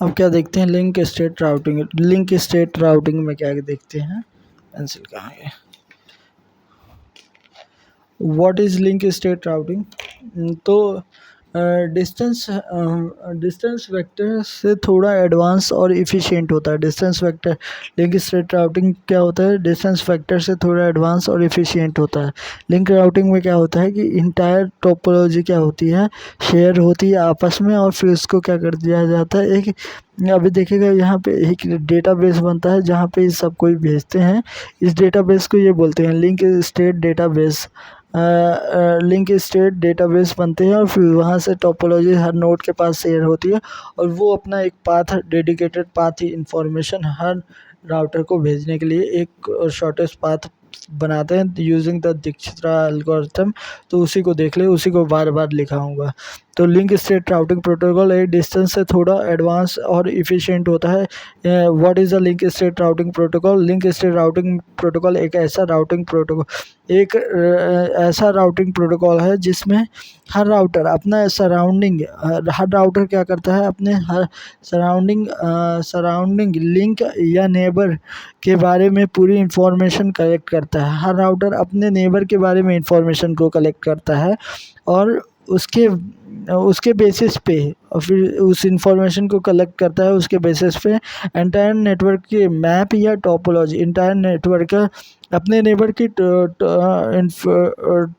अब क्या देखते हैं link state routing. Link state routing में क्या देखते हैं, पेंसिल कहाँ है। What is link state routing? तो डिस्टेंस वेक्टर से थोड़ा एडवांस और इफ़िशिएंट होता है। Distance vector link state routing क्या होता है, डिस्टेंस वेक्टर से थोड़ा एडवांस और इफ़िशिएंट होता है। लिंक राउटिंग में क्या होता है कि इंटायर टोपोलॉजी क्या होती है, शेयर होती है आपस में, और फिर उसको क्या कर दिया जाता है, एक अभी देखिएगा यहाँ पे एक डेटाबेस बनता है जहाँ पे सब कोई भेजते हैं। इस डेटाबेस को ये बोलते हैं link state database. Link state database बनते हैं और फिर वहाँ से टोपोलॉजी हर नोड के पास शेयर होती है, और वो अपना एक पाथ, डेडिकेटेड पाथ इंफॉर्मेशन हर राउटर को भेजने के लिए एक शॉर्टेस्ट पाथ बनाते हैं यूजिंग द दिक्चित्रा एल्गोरिथम। तो उसी को देख ले, उसी को बार बार लिखाऊंगा। तो लिंक स्टेट राउटिंग प्रोटोकॉल एक डिस्टेंस से थोड़ा एडवांस और इफ़िशिएंट होता है। What is the link state routing protocol? Link state routing protocol एक ऐसा राउटिंग प्रोटोकॉल ऐसा राउटिंग प्रोटोकॉल है जिसमें हर राउटर अपना सराउंडिंग, हर राउटर क्या करता है, अपने हर सराउंडिंग लिंक या नेबर के बारे में पूरी इंफॉर्मेशन कलेक्ट करता है। हर राउटर अपने नेबर के बारे में इंफॉर्मेशन को कलेक्ट करता है, और उसके उसके बेसिस पे, और फिर उस इंफॉर्मेशन को कलेक्ट करता है, उसके बेसिस पे एंटायर नेटवर्क के मैप या टोपोलॉजी, इंटायर नेटवर्क का अपने नेबर की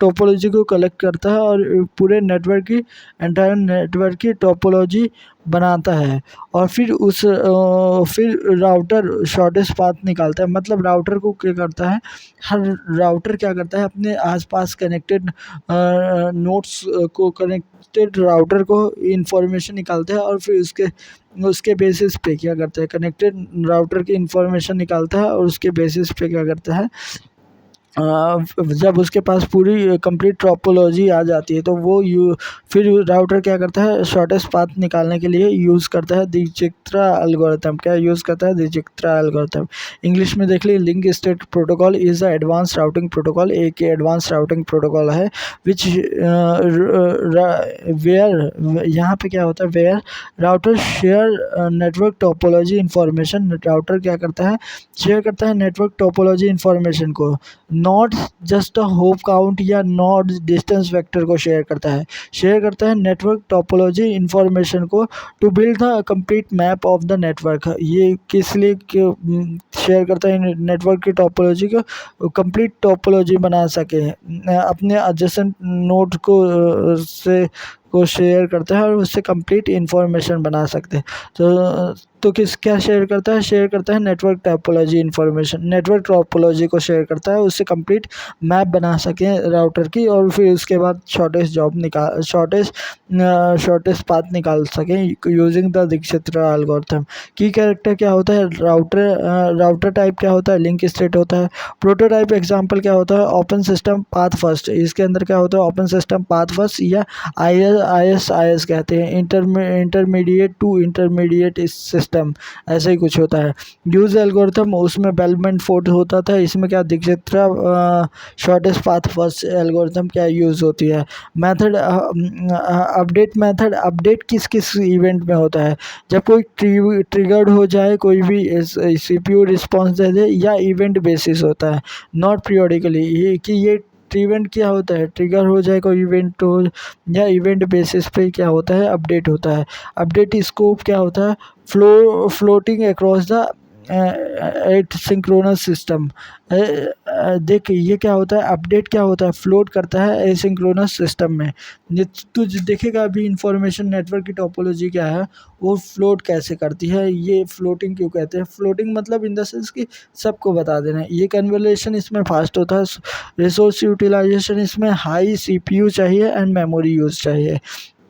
टोपोलॉजी को कलेक्ट करता है और पूरे नेटवर्क की, एंटायर नेटवर्क की टोपोलॉजी बनाता है। और फिर फिर राउटर शॉर्टेस्ट पाथ निकालता है। मतलब राउटर को क्या करता है, हर राउटर क्या करता है, अपने आसपास कनेक्टेड नोड्स को, कनेक्टेड राउटर को इंफॉर्मेशन निकालता है, और फिर उसके उसके बेसिस पे क्या करता है, कनेक्टेड राउटर की इंफॉर्मेशन निकालता है, और उसके बेसिस पे क्या करता है, जब उसके पास पूरी कंप्लीट टोपोलॉजी आ जाती है तो वो फिर राउटर क्या करता है, शॉर्टेस्ट पाथ निकालने के लिए यूज़ करता है दिक्चित्रा एल्गोरिथम। क्या यूज़ करता है, दिक्चित्रा एल्गोरिथम। इंग्लिश में देख लीजिए, link state protocol is a advance routing protocol. एक एडवांस राउटिंग प्रोटोकॉल है विच वेयर, यहाँ पे क्या होता है, where router share network topology information. Router क्या करता है, शेयर करता है नेटवर्क टोपोलॉजी इंफॉर्मेशन को, not just a hop count या नॉट डिस्टेंस वेक्टर को शेयर करता है। शेयर करता है नेटवर्क टोपोलॉजी इंफॉर्मेशन को to build the complete map of the network. ये किस लिए शेयर करता है, नेटवर्क की टोपोलॉजी को कंप्लीट टोपोलॉजी बना सके, अपने एडजेसेंट नोड को शेयर करता है और उससे कंप्लीट इंफॉर्मेशन बना सकते हैं। तो क्या शेयर करता है, शेयर करता है network topology information, network topology को शेयर करता है, उससे कंप्लीट मैप बना सकें राउटर की, और फिर उसके बाद शॉर्टेस्ट पाथ निकाल सकें यूजिंग द दिक्चित्रा एल्गोरिथम। की कैरेक्टर क्या होता है, राउटर टाइप क्या होता है, लिंक स्टेट होता है। प्रोटोटाइप एग्जांपल क्या होता है, ओपन सिस्टम पाथ फर्स्ट। इसके अंदर क्या होता है, ओपन सिस्टम पाथ फर्स्ट या IS कहते हैं, इंटरमीडिएट टू इंटरमीडिएट सिस्टम, ऐसा ही कुछ होता है। यूज एल्गोरिथम, उसमें बेलमंट फोर्ड होता था, इसमें क्या दिक्चित्रा शॉर्टेस्ट पाथ फर्स्ट एल्गोरिथम क्या यूज़ होती है। मेथड, अपडेट किस किस इवेंट में होता है, जब कोई ट्रिगर्ड हो जाए, कोई भी CPU रिस्पॉन्स दे दे, या इवेंट बेसिस होता है, नॉट पीरियोडिकली। ये इवेंट क्या होता है, ट्रिगर हो जाए कोई इवेंट हो, या इवेंट बेसिस पे क्या होता है, अपडेट होता है। अपडेट स्कोप क्या होता है, floating across the asynchronous system. देख ये क्या होता है, अपडेट क्या होता है, फ्लोट करता है एसिंक्रोनस सिस्टम में। ये तू देखेगा अभी इंफॉर्मेशन नेटवर्क की टोपोलॉजी क्या है, वो फ्लोट कैसे करती है, ये फ्लोटिंग क्यों कहते हैं। फ्लोटिंग मतलब इन द सेंस कि सबको बता देना। ये कन्वर्सेशन इसमें फास्ट होता है, रिसोर्स यूटिलाइजेशन इसमें हाई CPU चाहिए एंड मेमोरी यूज़ चाहिए।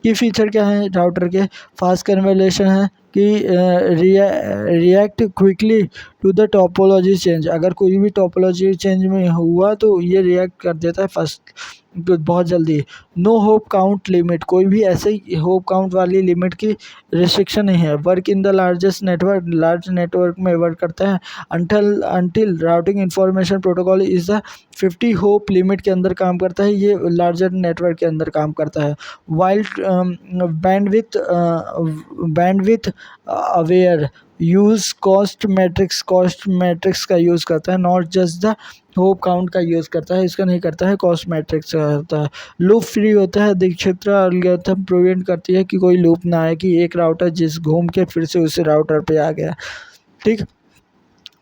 की फीचर क्या है राउटर के, फास्ट कन्वर्सेशन है कि react quickly to the topology change. अगर कोई भी टोपोलॉजी चेंज में हुआ तो ये रिएक्ट कर देता है फर्स्ट बहुत जल्दी। नो होप काउंट लिमिट, कोई भी ऐसे ही होप काउंट वाली लिमिट की रिस्ट्रिक्शन नहीं है। Work in the largest network, large network में वर्क करता है। Until routing information protocol is the 50 hope limit के अंदर काम करता है, ये लार्जर नेटवर्क के अंदर काम करता है। Wild bandwidth aware use cost matrix का यूज़ करता है, not just the hope count का यूज़ करता है, इसका नहीं करता है, कॉस्ट मैट्रिक्स का करता है। लूप फ्री होता है। दीक्षित्र एल्गोरिथम प्रिवेंट करती है कि कोई लूप ना आए, कि एक राउटर जिस घूम के फिर से उसी राउटर पे आ गया। ठीक।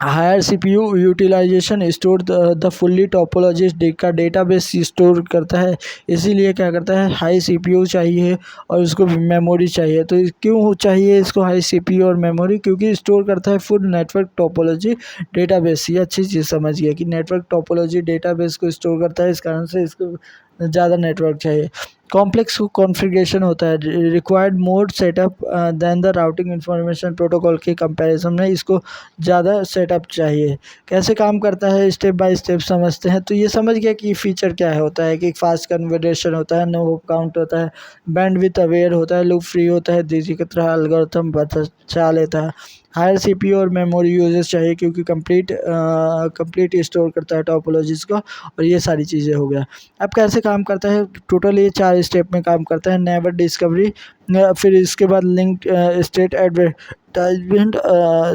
Higher CPU utilization store the fully topology का डेटाबेस स्टोर करता है, इसीलिए क्या करता है, हाई सीपीयू चाहिए और उसको मेमोरी चाहिए। तो क्यों चाहिए इसको हाई सीपीयू और मेमोरी? क्योंकि स्टोर करता है फुल नेटवर्क टोपोलॉजी डेटाबेस। ये अच्छी चीज़ समझिए कि नेटवर्क टोपोलॉजी डेटाबेस को स्टोर करता है, इस कारण से इसको ज़्यादा नेटवर्क चाहिए। कॉम्प्लेक्स कॉन्फ़िगरेशन होता है, required mode setup than the routing information protocol के कंपैरिजन में इसको ज़्यादा सेटअप चाहिए। कैसे काम करता है, स्टेप बाय स्टेप समझते हैं। तो ये समझ गया कि फीचर क्या है, होता है कि फास्ट कन्वर्जेशन होता है, नो होप काउंट होता है, बैंडविड्थ अवेयर होता है, लूप फ्री होता है, डिजिटल एल्गोरिथम बचा लेता है। हायर सीपीयू और मेमोरी यूजेस चाहिए क्योंकि कंप्लीट स्टोर करता है टोपोलॉजीज़ को, और ये सारी चीज़ें हो गया। अब कैसे काम करता है, टोटल ये 4 स्टेप में काम करता है। नेवर डिस्कवरी, फिर इसके बाद लिंक स्टेट एडवर्टाइजमेंट,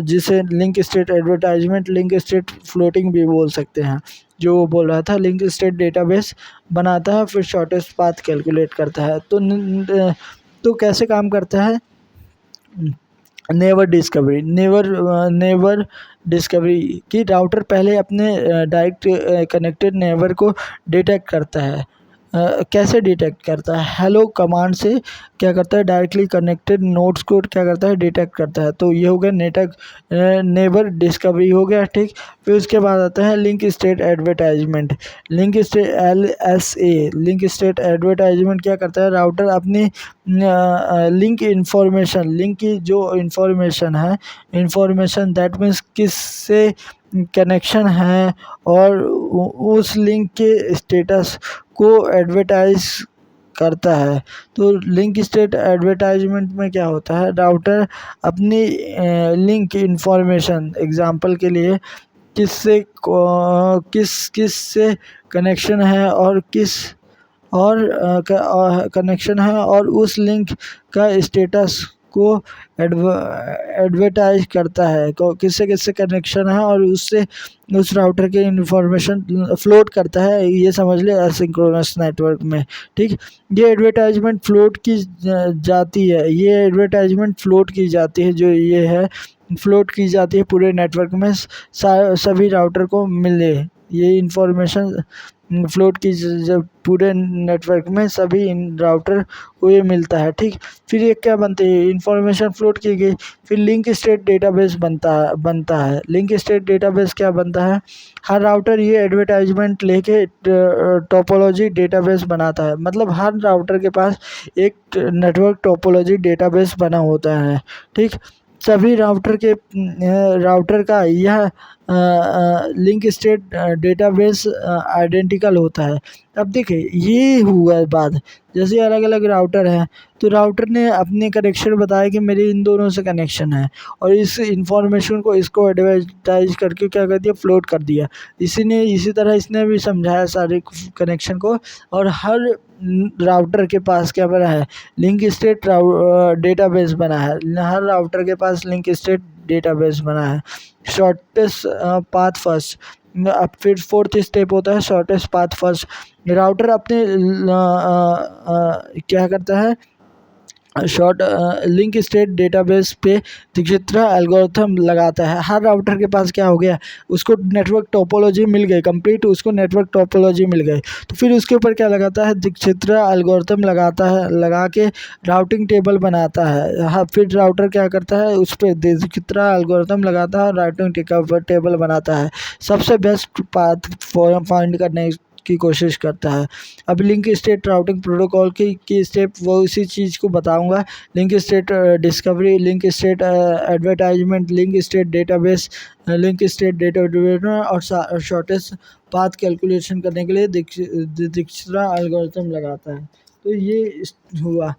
जिसे link state advertisement, link state floating भी बोल सकते हैं, जो वो बोल रहा था। लिंक स्टेट डेटाबेस बनाता है, फिर शॉर्टेस्ट पाथ कैलकुलेट करता है। तो कैसे काम करता है, नेवर डिस्कवरी कि राउटर पहले अपने डायरेक्ट कनेक्टेड नेबर को डिटेक्ट करता है। कैसे डिटेक्ट करता है, हेलो कमांड से क्या करता है, डायरेक्टली कनेक्टेड नोड्स को क्या करता है, डिटेक्ट करता है। तो ये हो गया नेबर डिस्कवरी हो गया। ठीक। फिर उसके बाद आता है link state advertisement. Link state LSA, link state advertisement क्या करता है, राउटर अपनी लिंक की जो इंफॉर्मेशन दैट मीन्स किससे कनेक्शन है और उस लिंक के स्टेटस को एडवर्टाइज करता है। तो लिंक स्टेट एडवर्टाइजमेंट में क्या होता है, राउटर अपनी लिंक इंफॉर्मेशन, एग्जांपल के लिए किस से कनेक्शन है और कनेक्शन है और उस लिंक का स्टेटस को एडवर्टाइज करता है, किससे कनेक्शन है और उससे उस राउटर के इंफॉर्मेशन फ्लोट करता है। ये समझ ले एसिंक्रोनस नेटवर्क में। ठीक। ये एडवर्टाइजमेंट फ्लोट की जाती है, ये एडवर्टाइजमेंट फ्लोट की जाती है, जो ये है फ्लोट की जाती है पूरे नेटवर्क में, सभी राउटर को मिले ये इंफॉर्मेशन फ्लोट की जब पूरे नेटवर्क में सभी इन राउटर को ये मिलता है। ठीक। फिर ये क्या बनती है, इंफॉर्मेशन फ्लोट की गई, फिर लिंक स्टेट डेटाबेस बनता है। लिंक स्टेट डेटाबेस क्या बनता है, हर राउटर ये एडवर्टाइजमेंट लेके टोपोलॉजी डेटाबेस बनाता है, मतलब हर राउटर के पास एक नेटवर्क टोपोलॉजी डेटाबेस बना होता है। ठीक। सभी राउटर का यह लिंक स्टेट डेटाबेस आइडेंटिकल होता है। अब देखिए ये हुआ बात, जैसे अलग अलग राउटर हैं, तो राउटर ने अपने कनेक्शन बताया कि मेरे इन दोनों से कनेक्शन है, और इस इंफॉर्मेशन को इसको एडवर्टाइज करके क्या कर दिया, फ्लोट कर दिया। इसी तरह इसने भी समझाया सारे कनेक्शन को, और हर राउटर के पास क्या बना है, लिंक स्टेट डेटाबेस बना है, हर राउटर के पास लिंक स्टेट डेटाबेस बना है। शॉर्टेस्ट पाथ फर्स्ट, अब फिर फोर्थ स्टेप होता है शॉर्टेस्ट पाथ फर्स्ट। राउटर अपने क्या करता है, शॉर्ट लिंक स्टेट डेटाबेस पे दिक्षित्रा एल्गोरिथम लगाता है। हर राउटर के पास क्या हो गया, उसको नेटवर्क टोपोलॉजी मिल गई कंप्लीट, उसको नेटवर्क टोपोलॉजी मिल गई, तो फिर उसके ऊपर क्या लगाता है, दिक्षित्रा एल्गोरिथम लगाता है, लगा के राउटिंग टेबल बनाता है। हाँ, फिर राउटर क्या करता है, उस पर दिक्षित्रा एल्गोरिथम लगाता है और राउटिंग टेबल बनाता है, सबसे बेस्ट पाथ फाइंड करने की कोशिश करता है। अब लिंक स्टेट राउटिंग प्रोटोकॉल की स्टेप वो इसी चीज़ को बताऊंगा। Link state discovery, link state advertisement, link state database, link state data और शॉर्टेस्ट पाथ कैलकुलेशन करने के लिए दिक्चित्रा एल्गोरिथम लगाता है। तो ये हुआ।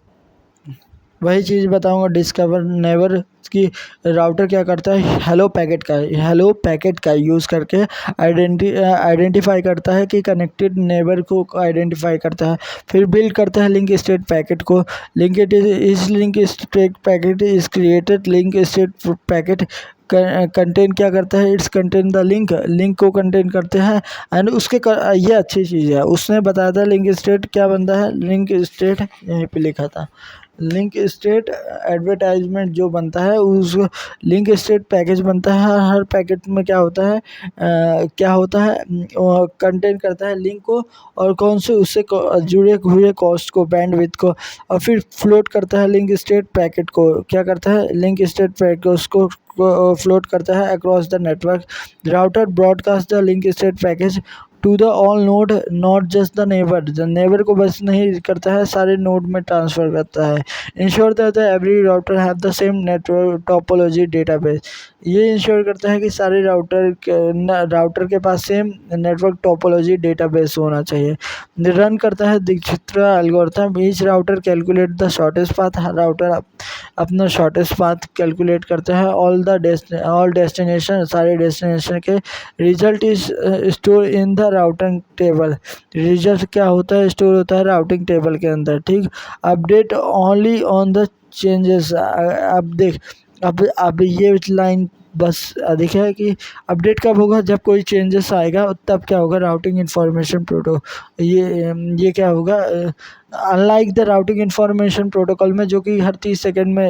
वही चीज़ बताऊंगा डिस्कवर नेवर की राउटर क्या करता है, हेलो पैकेट का यूज़ करके आइडेंटिफाई करता है कि कनेक्टेड नेबर को आइडेंटिफाई करता है, फिर बिल्ड करता है लिंक स्टेट पैकेट को। Link state packet is created, link state packet contain क्या करता है, इट्स कंटेन द लिंक को कंटेन करते हैं एंड ये अच्छी चीज़ है, उसने बताया था लिंक स्टेट क्या बनता है। लिंक स्टेट यहीं पे लिखा था, लिंक स्टेट एडवर्टाइजमेंट जो बनता है उस लिंक स्टेट पैकेज बनता है। हर पैकेट में क्या होता है कंटेन करता है लिंक को और कौन से उससे जुड़े हुए कॉस्ट को, बैंडविड्थ को, और फिर फ्लोट करता है लिंक स्टेट पैकेट को। क्या करता है, लिंक स्टेट पैकेट को फ्लोट करता है across the network. Router broadcast the link state package to the all node, not just the neighbour को बस नहीं करता है, सारे नोड में ट्रांसफ़र करता है। Ensure that every router have the same network topology database, ये इंश्योर करता है कि सारे राउटर के पास सेम नेटवर्क टोपोलॉजी डेटाबेस होना चाहिए। रन करता है Dijkstra algorithm, each router calculate the shortest path, हर राउटर अपना शॉर्टेस्ट पाथ कैलकुलेट करता है। ऑल डेस्टिनेशन, सारे डेस्टिनेशन के result is store in the routing table, result क्या होता है, स्टोर होता है राउटिंग टेबल के अंदर। ठीक, update only on the changes. अब ये लाइन बस अधिक है कि अपडेट कब होगा, जब कोई चेंजेस आएगा तब क्या होगा, राउटिंग इन्फॉर्मेशन ये क्या होगा, unlike the routing information protocol में जो कि हर 30 सेकेंड में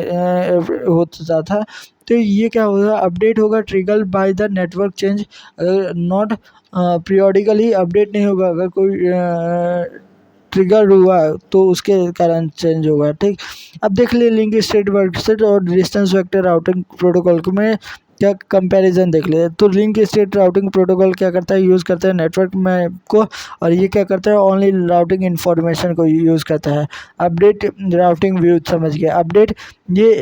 होता था, तो ये क्या होगा, अपडेट होगा trigger by the network change, not periodically update नहीं होगा। अगर कोई ट्रिगर हुआ तो उसके कारण चेंज होगा। ठीक, अब देख ले लिंक स्टेट वेक्टर और डिस्टेंस वेक्टर राउटिंग प्रोटोकॉल में क्या कंपैरिजन देख ले। तो लिंक स्टेट राउटिंग प्रोटोकॉल क्या करता है, यूज़ करता है नेटवर्क मैप को, और ये क्या करता है, ओनली राउटिंग इन्फॉर्मेशन को यूज़ करता है। अपडेट राउटिंग व्यू समझ गया। अपडेट ये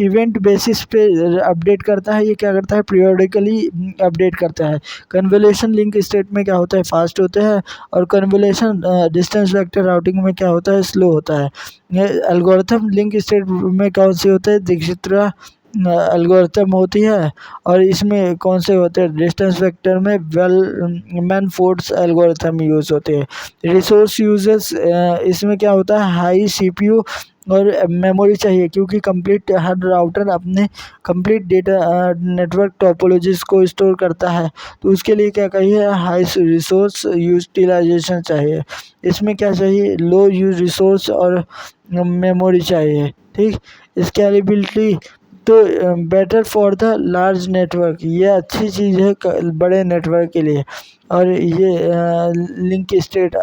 इवेंट बेसिस पे अपडेट करता है, ये क्या करता है, पीरियोडिकली अपडेट करता है। कन्वोल्यूशन लिंक स्टेट में क्या होता है, फास्ट होते हैं, और कन्वोल्यूशन डिस्टेंस वेक्टर राउटिंग में क्या होता है, स्लो होता है। ये एल्गोरिथम लिंक स्टेट में कौन सी होते हैं, दिक्चित्रा एल्गोरिथम होती है, और इसमें कौन से होते हैं, डिस्टेंस वेक्टर में मैनफोर्ड्स एल्गोरिथम यूज़ होते हैं। रिसोर्स यूजेस इसमें क्या होता है, हाई सीपीयू और मेमोरी चाहिए, क्योंकि हर राउटर अपने कंप्लीट डेटा नेटवर्क टोपोलॉजीज को स्टोर करता है, तो उसके लिए क्या कहिए, हाई रिसोर्स यूटिलाइजेशन चाहिए। इसमें क्या चाहिए, लो यूज रिसोर्स और मेमोरी चाहिए। ठीक, स्केलेबिलिटी तो better for the large network, ये अच्छी चीज़ है बड़े नेटवर्क के लिए। और ये लिंक स्टेट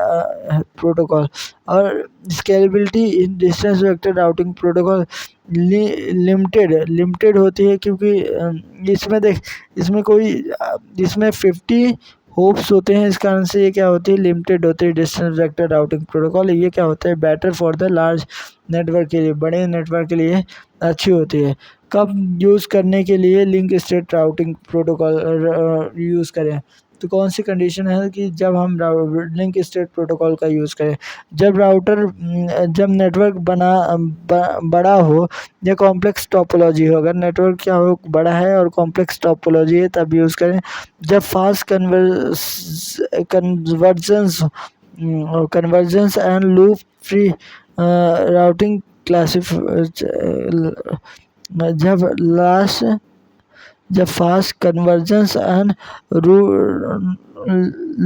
प्रोटोकॉल और scalability in distance vector routing protocol limited होती है, क्योंकि इसमें 50 होप्स होते हैं, इस कारण से ये क्या होती है, लिमिटेड होती है डिस्टेंस वेक्टर राउटिंग प्रोटोकॉल। ये क्या होता है, better for the large network के लिए, बड़े नेटवर्क के लिए अच्छी होती है। कब यूज़ करने के लिए link state routing protocol use करें, तो कौन सी कंडीशन है कि जब हम लिंक स्टेट प्रोटोकॉल का यूज़ करें, जब नेटवर्क बड़ा हो या कॉम्प्लेक्स टोपोलॉजी हो। अगर नेटवर्क क्या हो, बड़ा है और कॉम्प्लेक्स टोपोलॉजी है तब यूज़ करें। जब fast convergence and loop free routing जब fast convergence and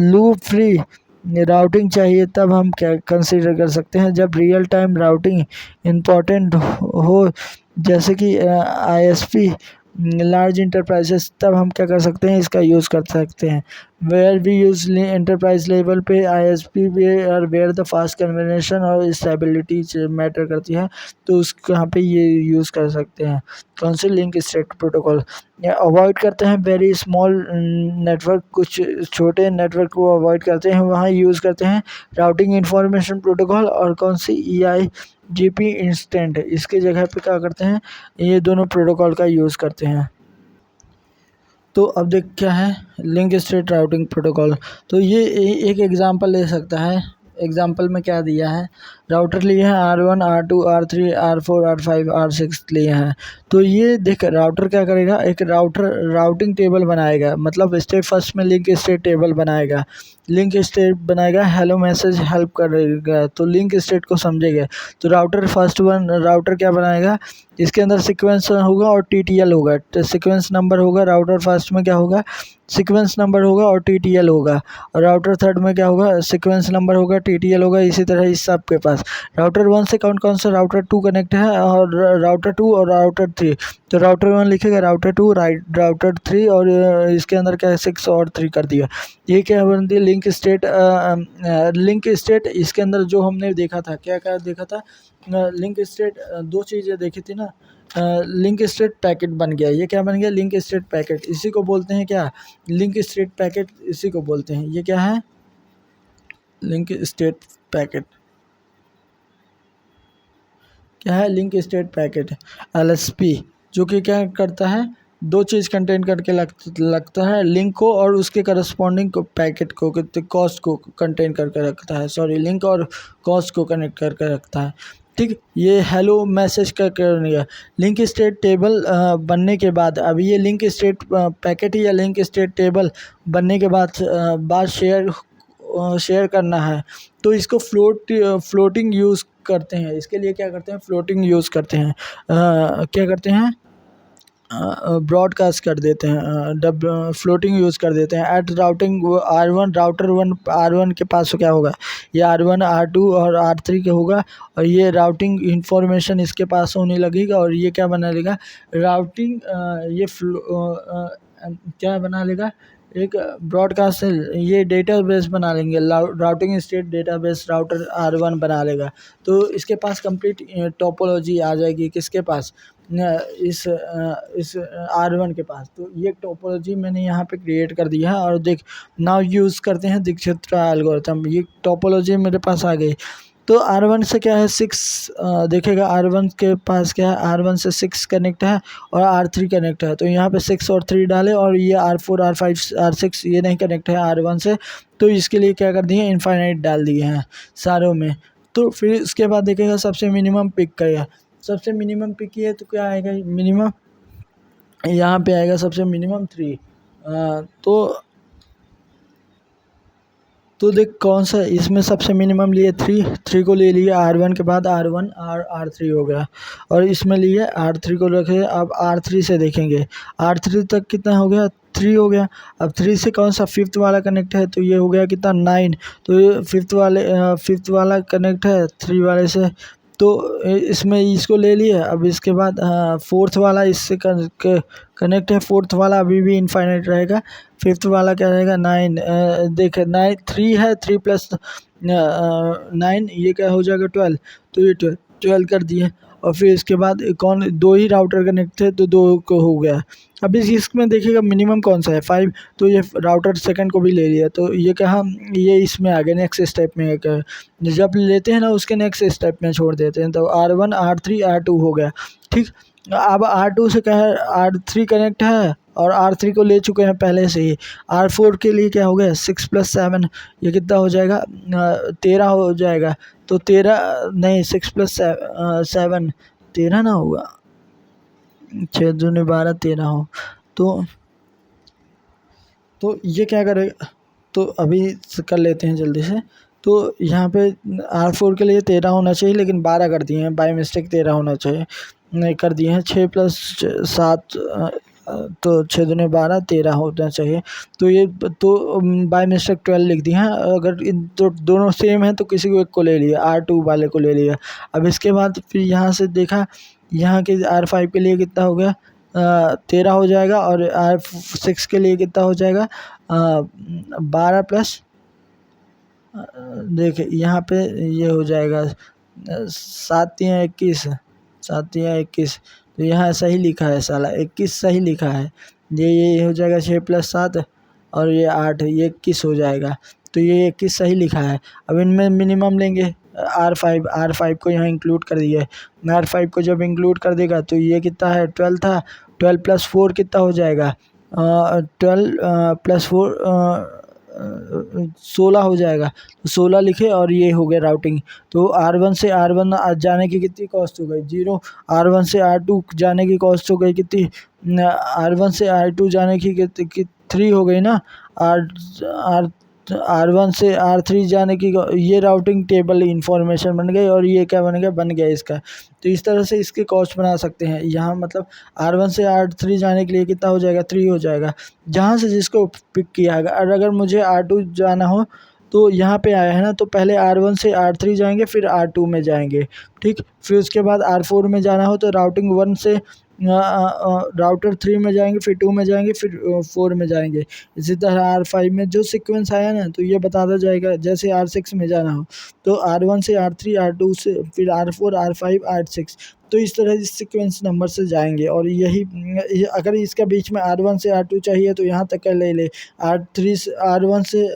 loop free routing चाहिए, तब हम क्या कंसीडर कर सकते हैं, जब रियल टाइम राउटिंग इम्पोर्टेंट हो, जैसे कि आईएसपी लार्ज इंटरप्राइजेस, तब हम क्या कर सकते हैं, इसका यूज़ कर सकते हैं। Where we use enterprise level पे ISP और वेयर द फास्ट कन्वर्जेशन और स्टेबिलिटी मैटर करती है, तो उस यहाँ पे ये यूज़ कर सकते हैं। कौन से, लिंक स्टेट प्रोटोकॉल। अवॉइड करते हैं वेरी स्मॉल नेटवर्क, कुछ छोटे नेटवर्क को अवॉइड करते हैं, वहाँ यूज़ करते हैं राउटिंग इंफॉर्मेशन प्रोटोकॉल। और कौन सी, EIGP इंस्टेंट, इसके जगह पे क्या करते हैं, ये दोनों प्रोटोकॉल का यूज़ करते हैं। तो अब देख क्या है, लिंक स्टेट राउटिंग प्रोटोकॉल। तो ये एक एग्जांपल ले सकता है। एग्जांपल में क्या दिया है, राउटर लिए हैं R1 R2 R3 R4 R5 R6 लिए हैं। तो ये देख, राउटर क्या करेगा, एक राउटिंग टेबल बनाएगा, मतलब स्टेप फर्स्ट में लिंक स्टेट टेबल बनाएगा। लिंक स्टेट बनाएगा, हेलो मैसेज हेल्प करेगा, तो लिंक स्टेट को समझेगा। तो राउटर क्या बनाएगा, इसके अंदर सीक्वेंस होगा और TTL होगा, तो सीक्वेंस नंबर होगा, राउटर फर्स्ट में क्या होगा, सीक्वेंस नंबर होगा और TTL होगा। और राउटर थर्ड में क्या होगा, सीक्वेंस नंबर होगा, TTL होगा। इसी तरह इस सब के पास राउटर 1 से कौन सा राउटर 2 कनेक्ट है, और राउटर 2 और राउटर 3। तो राउटर 1 लिखेगा, राउटर 2 राउटर 3, और इसके अंदर क्या है, 6 और 3 कर दिया। ये क्या बनती है, लिंक स्टेट। लिंक स्टेट, इसके अंदर जो हमने देखा था, क्या क्या देखा था, लिंक स्टेट दो चीज़ें देखी थी ना। लिंक स्टेट पैकेट बन गया, ये क्या बन गया, लिंक स्टेट पैकेट। इसी को बोलते हैं क्या, लिंक स्टेट पैकेट, इसी को बोलते हैं। ये क्या है, लिंक स्टेट पैकेट। क्या है, लिंक स्टेट पैकेट, LSP, जो कि क्या करता है, दो चीज़ कंटेन करके लगता है, लिंक को और उसके करस्पॉन्डिंग को, पैकेट को, कॉस्ट को कंटेन करके रखता है। सॉरी, लिंक और कॉस्ट को कनेक्ट करके रखता है। ठीक, ये हेलो मैसेज का करने, लिंक स्टेट टेबल बनने के बाद, अब ये लिंक स्टेट पैकेट या लिंक स्टेट टेबल बनने के बाद शेयर करना है, तो इसको फ्लोटिंग यूज़ करते हैं। इसके लिए क्या करते हैं, फ्लोटिंग यूज़ करते हैं। क्या करते हैं, ब्रॉडकास्ट कर देते हैं, फ्लोटिंग यूज़ कर देते हैं। Eight routing R1, router 1 R1 के पास क्या होगा, ये R1 R2 और R3 के होगा, और ये राउटिंग इंफॉर्मेशन इसके पास होने लगेगा। और ये क्या बना लेगा, राउटिंग क्या बना लेगा, एक ब्रॉडकास्ट, ये डेटाबेस बना लेंगे, routing state database router R1 बना लेगा। तो इसके पास कंप्लीट टोपोलॉजी आ जाएगी, किसके पास, इस R1 के पास। तो ये टोपोलॉजी मैंने यहाँ पे क्रिएट कर दिया है। और देख, नाउ यूज़ करते हैं दिक्चित्रा एल्गोरिथम। ये टोपोलॉजी मेरे पास आ गई। तो R1 से क्या है, 6 देखेगा, R1 के पास क्या है, R1 से 6 कनेक्ट है और R3 कनेक्ट है। तो यहाँ पे 6 और 3 डाले, और ये R4 R5 R6 ये नहीं कनेक्ट है R1 से, तो इसके लिए क्या कर दिए, इनफाइनाइट डाल दिए हैं सारों में। तो फिर इसके बाद देखेगा सबसे मिनिमम पिक करेगा, सबसे मिनिमम पिक किया तो क्या आएगा, मिनिमम यहाँ पे आएगा सबसे मिनिमम 3। तो देख कौन सा, इसमें सबसे मिनिमम लिए 3 को ले लिया, R1 के बाद R1 R3 हो गया, और इसमें लिए R3 को रखे। अब R3 से देखेंगे, R3 तक कितना हो गया, 3 हो गया। अब 3 से कौन सा फिफ्थ वाला कनेक्ट है, तो ये हो गया कितना, 9। तो ये फिफ्थ वाला कनेक्ट है 3 वाले से, तो इसमें इसको ले लिया। अब इसके बाद फोर्थ वाला इससे कनेक्ट है, फोर्थ वाला अभी भी इनफाइनाइट रहेगा। फिफ्थ वाला क्या रहेगा, 9। देख 9 3 है, 3 प्लस 9, ये क्या हो जाएगा, 12। तो ये 12 कर दिए। और फिर इसके बाद कौन, 2 ही राउटर कनेक्ट थे, तो 2 को हो गया। अब इसमें देखिएगा मिनिमम कौन सा है, 5। तो ये राउटर सेकंड को भी ले लिया, तो ये कहाँ, ये इसमें आ गया, नेक्स्ट स्टेप में। जब लेते हैं ना, उसके नेक्स्ट स्टेप में छोड़ देते हैं। तो R1 R3 R2 हो गया। ठीक, अब R2 से क्या है, R3 कनेक्ट है, और R3 को ले चुके हैं पहले से ही। R4 के लिए क्या हो गया, 6 + 7, ये कितना हो जाएगा, 13 हो जाएगा। तो 13 नहीं, 6 + 7 13 ना होगा, 6 दूनी 12 13 हो। तो ये क्या करेगा, तो अभी कर लेते हैं जल्दी से। तो यहाँ पे R4 के लिए 13 होना चाहिए, लेकिन 12 कर दिए हैं, बाय मिस्टेक 13 होना चाहिए, नहीं कर दिए हैं। 6 + 7 तो 6 दूनी 12 13 होना चाहिए। तो ये तो बाय मिस्टेक 12 लिख दिए हैं। अगर इन दोनों सेम है तो किसी को एक को ले लिया, R2 वाले को ले लिया। अब इसके बाद फिर यहाँ से देखा, यहाँ के R5 के लिए कितना हो गया, 13 हो जाएगा, और R6 के लिए कितना हो जाएगा 12 प्लस देखिए यहाँ पे ये हो जाएगा 7 या 21, 7 या 21। तो यहाँ सही लिखा है साला, 21 सही लिखा है। ये हो जाएगा 6 + 7, और ये 8, ये 21 हो जाएगा। तो ये 21 सही लिखा है। अब इनमें मिनिमम लेंगे R5 को यहाँ इंक्लूड कर दिए। R5 को जब इंक्लूड कर देगा तो ये कितना है 12 था, 12 + 4 कितना हो जाएगा 12 + 4 16 हो जाएगा। 16 लिखे, और ये हो गया राउटिंग। तो R1 से R1 जाने की कितनी कॉस्ट हो गई 0। R1 से R2 जाने की कॉस्ट हो गई कितनी, R1 से R2 जाने की 3 हो गई ना। आर R1 से R3 जाने की ये राउटिंग टेबल इन्फॉर्मेशन बन गई, और ये क्या बन गया इसका। तो इस तरह से इसके कॉस्ट बना सकते हैं। यहाँ मतलब R1 से R3 जाने के लिए कितना हो जाएगा 3 हो जाएगा, जहाँ से जिसको पिक किया है। और अगर मुझे R2 जाना हो तो यहाँ पे आया है ना, तो पहले R1 से R3 जाएंगे, फिर R2 में जाएंगे, ठीक। फिर उसके बाद R4 में जाना हो तो राउटर 3 में जाएंगे, फिर 2 में जाएंगे, फिर 4 में जाएंगे। इसी तरह R5 में जो सीक्वेंस आया ना, तो ये बताता जाएगा। जैसे R6 में जाना हो तो R1 से R3, R2 से फिर R4, R5, R6, तो इस तरह इस सीक्वेंस नंबर से जाएंगे। और यही अगर इसका बीच में R1 से R2 चाहिए तो यहाँ तक का ले ले, R3 से R1 से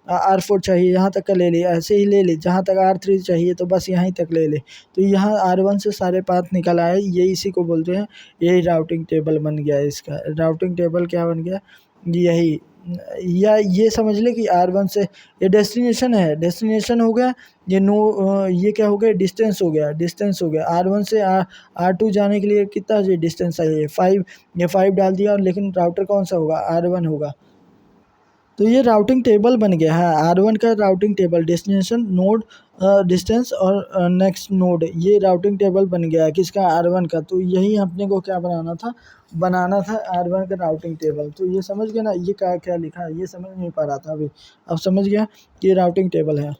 R4 चाहिए यहाँ तक का ले ले, ऐसे ही ले ले। जहाँ तक R3 चाहिए तो बस यहीं तक ले ले। तो यहाँ R1 से सारे पाथ निकल आए, ये इसी को बोलते हैं, यही राउटिंग टेबल बन गया। इसका राउटिंग टेबल क्या बन गया, यही। या ये समझ ले कि R1 से ये डेस्टिनेशन है, डेस्टिनेशन हो गया। ये क्या हो गया, डिस्टेंस हो गया। R1 से R2 जाने के लिए कितना ये डिस्टेंस चाहिए 5, ये 5 डाल दिया। और लेकिन राउटर कौन सा होगा, R1 होगा। तो ये राउटिंग टेबल बन गया है R1 का routing table, destination, node, distance और नेक्स्ट नोड। ये राउटिंग टेबल बन गया है किसका, R1 का। तो यही अपने को क्या बनाना था R1 का राउटिंग टेबल। तो ये समझ गया ना, ये क्या क्या लिखा है, ये समझ नहीं पा रहा था अभी, अब समझ गया कि ये राउटिंग टेबल है।